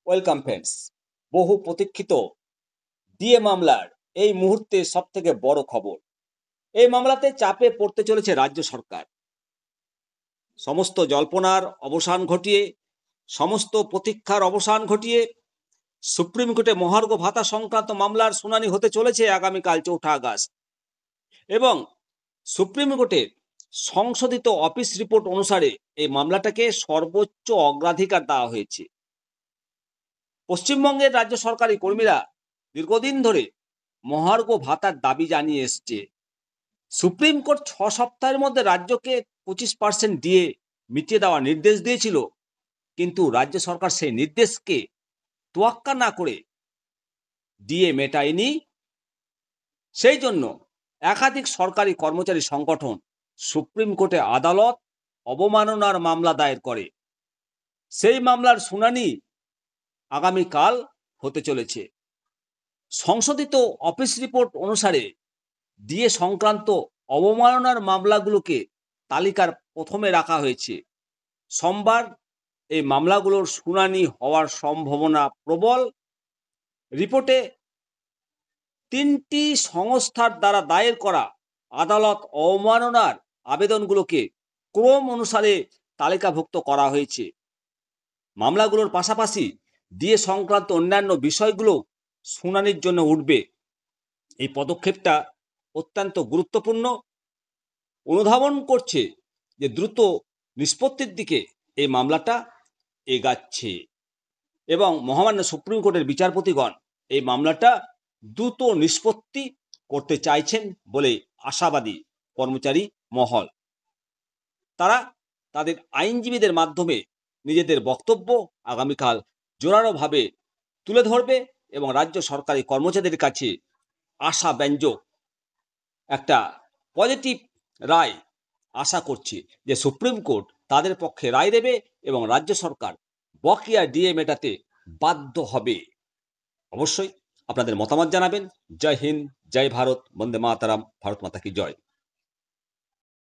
Welcome friends. বহু প্রতীক্ষিত DA মামলার এই মুহূর্তে সব থেকে বড় খবর। এই মামলাতে চাপে পড়তে চলেছে রাজ্য সরকার। সমস্ত জল্পনার অবসান ঘটিয়ে, সমস্ত প্রতীক্ষার অবসান ঘটিয়ে সুপ্রিম কোর্টে মহার্ঘ ভাতা সংক্রান্ত মামলার শুনানি হতে চলেছে আগামীকাল 4 আগস্ট। এবং সুপ্রিম কোর্টের সংশোধিত অফিস রিপোর্ট অনুসারে এই মামলাটাকে সর্বোচ্চ অগ্রাধিকার দেওয়া হয়েছে। পশ্চিমবঙ্গের রাজ্য সরকারি কর্মীরা দীর্ঘদিন ধরে মহার্ঘ ভাতার দাবি জানিয়ে এসছে। সুপ্রিম কোর্ট 6 সপ্তাহের মধ্যে রাজ্যকে 25% দিয়ে মিটিয়ে দেওয়ার নির্দেশ দিয়েছিল, কিন্তু রাজ্য সরকার সেই নির্দেশকে তোয়াক্কা না করে দিয়ে মেটায়নি। সেই জন্য একাধিক সরকারি কর্মচারী সংগঠন সুপ্রিম কোর্টে আদালত অবমাননার মামলা দায়ের করে। সেই মামলার শুনানি আগামীকাল হতে চলেছে। সংশোধিত অফিস রিপোর্ট অনুসারে ডিএ সংক্রান্ত অবমাননার মামলাগুলোকে তালিকার প্রথমে রাখা হয়েছে। সোমবার এই মামলাগুলোর শুনানি হওয়ার সম্ভাবনা প্রবল। রিপোর্টে 3টি সংস্থার দ্বারা দায়ের করা আদালত অবমাননার আবেদনগুলোকে ক্রম অনুসারে তালিকাভুক্ত করা হয়েছে। মামলাগুলোর পাশাপাশি ডিএ সংক্রান্ত অন্যান্য বিষয়গুলো শুনানির জন্য উঠবে। এই পদক্ষেপটা অত্যন্ত গুরুত্বপূর্ণ, অনুধাবন করছে যে দ্রুত নিষ্পত্তির দিকে এই মামলাটা এগাচ্ছে এবং মহামান্য সুপ্রিম কোর্টের বিচারপতিগণ এই মামলাটা দ্রুত নিষ্পত্তি করতে চাইছেন বলে আশাবাদী কর্মচারী মহল। তারা তাদের আইনজীবীদের মাধ্যমে নিজেদের বক্তব্য আগামীকাল জোরালোভাবে তুলে ধরবে এবং রাজ্য সরকারি কর্মচারীদের কাছে আশাব্যঞ্জক একটা পজিটিভ রায় আশা করছে যে সুপ্রিম কোর্ট তাদের পক্ষে রায় দেবে এবং রাজ্য সরকার বকেয়া ডিএ মেটাতে বাধ্য হবে। অবশ্যই আপনাদের মতামত জানাবেন। জয় হিন্দ, জয় ভারত, বন্দে মাতারাম, ভারত মাতা কি জয়।